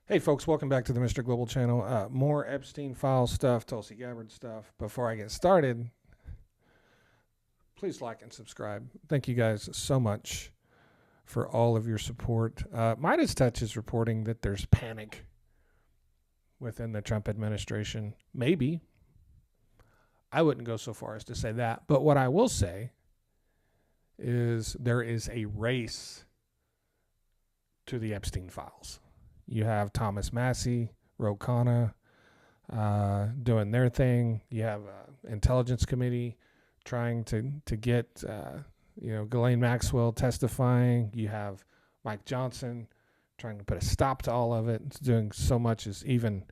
Hey folks, welcome back to the Mr. Global channel. More Epstein file stuff, Tulsi Gabbard stuff. Before I get started, please like and subscribe. Thank you guys so much for all of your support. Midas Touch is reporting that there's panic within the Trump administration. Maybe. I wouldn't go so far as to say that. But what I will say is there is a race to the Epstein files. You have Thomas Massie, Ro Khanna doing their thing. You have an intelligence committee trying to get Ghislaine Maxwell testifying. You have Mike Johnson trying to put a stop to all of it. It's doing so much as even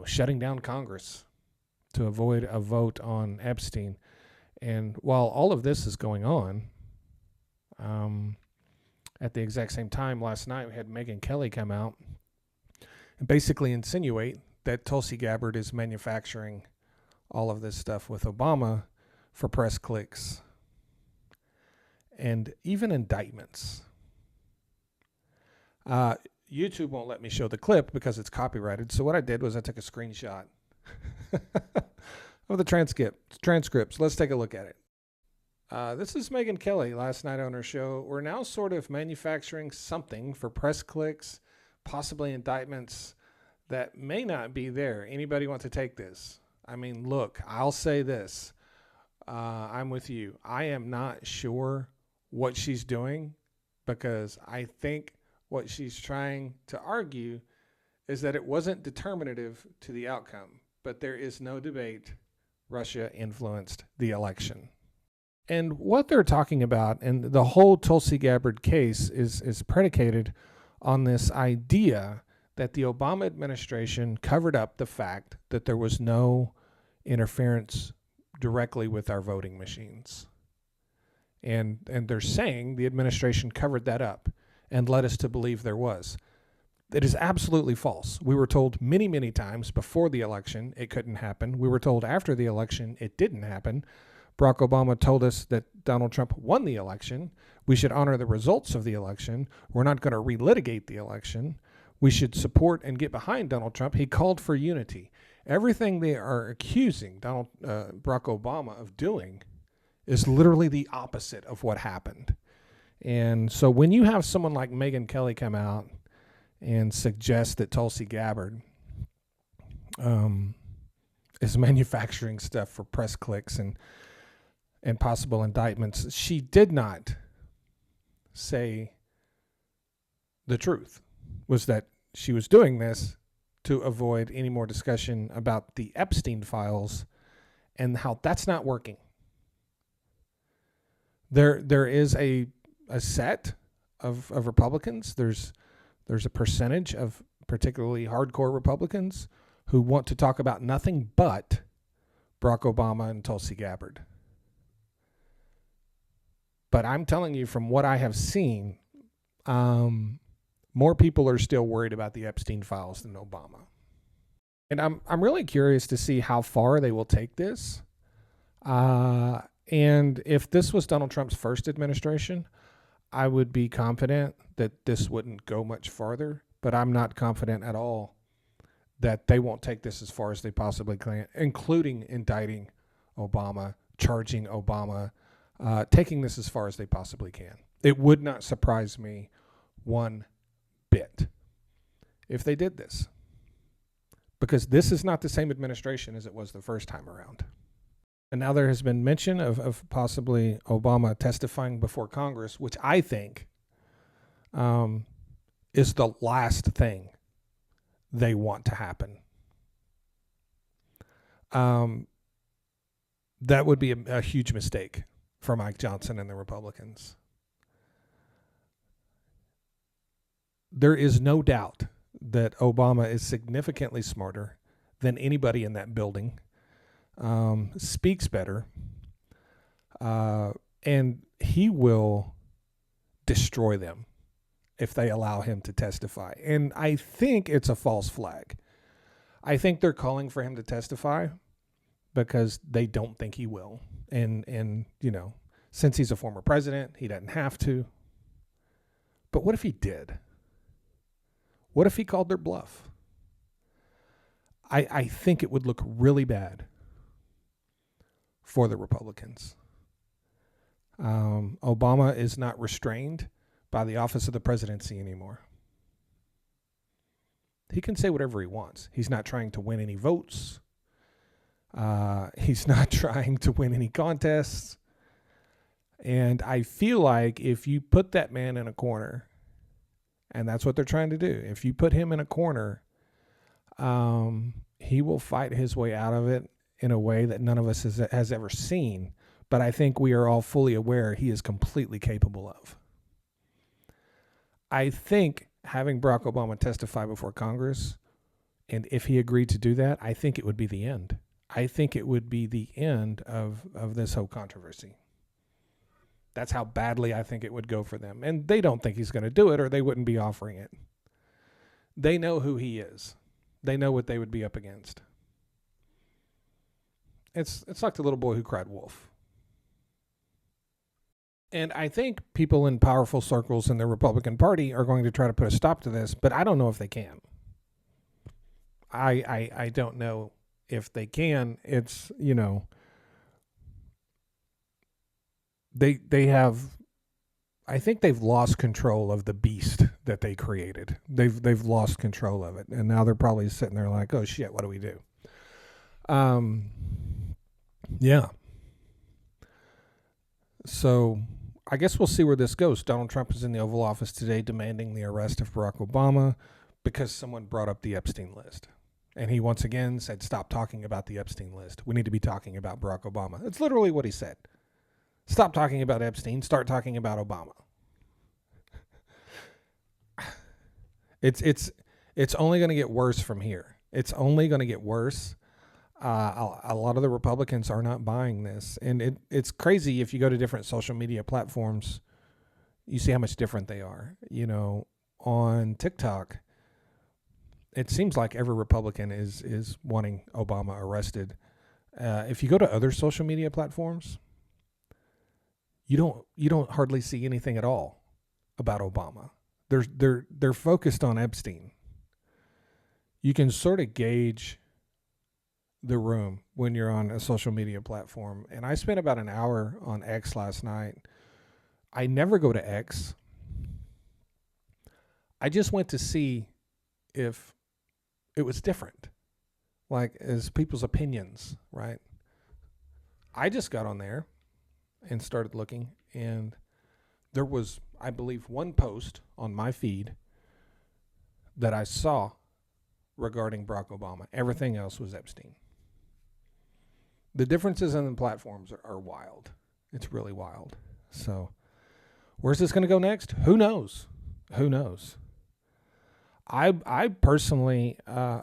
shutting down Congress to avoid a vote on Epstein. And while all of this is going on, at the exact same time, last night we had Megyn Kelly come out and basically insinuate that Tulsi Gabbard is manufacturing all of this stuff with Obama for press clicks and even indictments. YouTube won't let me show the clip because it's copyrighted. So what I did was I took a screenshot of the transcripts. Let's take a look at it. This is Megyn Kelly last night on her show. We're now sort of manufacturing something for press clicks, possibly indictments that may not be there. Anybody want to take this? I mean, look, I'll say this. I'm with you. I am not sure what she's doing because I think what she's trying to argue is that it wasn't determinative to the outcome. But there is no debate. Russia influenced the election. And what they're talking about, and the whole Tulsi Gabbard case is predicated on this idea that the Obama administration covered up the fact that there was no interference directly with our voting machines. And they're saying the administration covered that up and led us to believe there was. It is absolutely false. We were told many, many times before the election it couldn't happen. We were told after the election it didn't happen. Barack Obama told us that Donald Trump won the election. We should honor the results of the election. We're not going to relitigate the election. We should support and get behind Donald Trump. He called for unity. Everything they are accusing Barack Obama of doing is literally the opposite of what happened. And so when you have someone like Megyn Kelly come out and suggest that Tulsi Gabbard is manufacturing stuff for press clicks and possible indictments, she did not say the truth, was that she was doing this to avoid any more discussion about the Epstein files and how that's not working. There is a set of Republicans. There's a percentage of particularly hardcore Republicans who want to talk about nothing but Barack Obama and Tulsi Gabbard. But I'm telling you, from what I have seen, more people are still worried about the Epstein files than Obama. And I'm really curious to see how far they will take this. And if this was Donald Trump's first administration, I would be confident that this wouldn't go much farther. But I'm not confident at all that they won't take this as far as they possibly can, including indicting Obama, charging Obama, taking this as far as they possibly can. It would not surprise me one bit if they did this, because this is not the same administration as it was the first time around. And now there has been mention of possibly Obama testifying before Congress, which I think is the last thing they want to happen. That would be a huge mistake for Mike Johnson and the Republicans. There is no doubt that Obama is significantly smarter than anybody in that building, speaks better, and he will destroy them if they allow him to testify. And I think it's a false flag. I think they're calling for him to testify because they don't think he will. And since he's a former president, he doesn't have to. But what if he did? What if he called their bluff? I think it would look really bad for the Republicans. Obama is not restrained by the office of the presidency anymore. He can say whatever he wants. He's not trying to win any votes. He's not trying to win any contests. And I feel like if you put that man in a corner, and that's what they're trying to do, if you put him in a corner, he will fight his way out of it in a way that none of us has ever seen. But I think we are all fully aware he is completely capable of. I think having Barack Obama testify before Congress, and if he agreed to do that, I think it would be the end. I think it would be the end of this whole controversy. That's how badly I think it would go for them. And they don't think he's going to do it, or they wouldn't be offering it. They know who he is. They know what they would be up against. It's like the little boy who cried wolf. And I think people in powerful circles in the Republican Party are going to try to put a stop to this, but I don't know if they can. I don't know if they can. It's, you know, they have, I think they've lost control of the beast that they created. They've lost control of it, and now they're probably sitting there like, oh shit, what do we do? Yeah. So I guess we'll see where this goes. Donald Trump is in the Oval Office today demanding the arrest of Barack Obama because someone brought up the Epstein list. And he once again said, stop talking about the Epstein list. We need to be talking about Barack Obama. It's literally what he said. Stop talking about Epstein. Start talking about Obama. It's only going to get worse from here. It's only going to get worse. A lot of the Republicans are not buying this. And it's crazy. If you go to different social media platforms, you see how much different they are. You know, on TikTok, it seems like every Republican is wanting Obama arrested. If you go to other social media platforms, you don't hardly see anything at all about Obama. They're focused on Epstein. You can sort of gauge the room when you're on a social media platform. And I spent about an hour on X last night. I never go to X. I just went to see if it was different, like as people's opinions, right? I just got on there and started looking, and there was, I believe, one post on my feed that I saw regarding Barack Obama. Everything else was Epstein. The differences in the platforms are wild. It's really wild. So where's this going to go next? Who knows? Who knows? I personally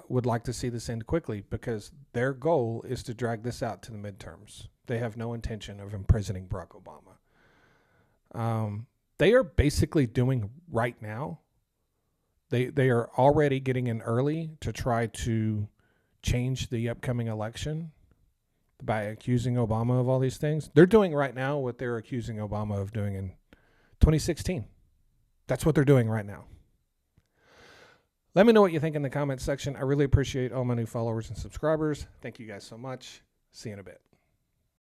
would like to see this end quickly because their goal is to drag this out to the midterms. They have no intention of imprisoning Barack Obama. They are basically doing right now. They are already getting in early to try to change the upcoming election by accusing Obama of all these things. They're doing right now what they're accusing Obama of doing in 2016. That's what they're doing right now. Let me know what you think in the comments section. I really appreciate all my new followers and subscribers. Thank you guys so much. See you in a bit.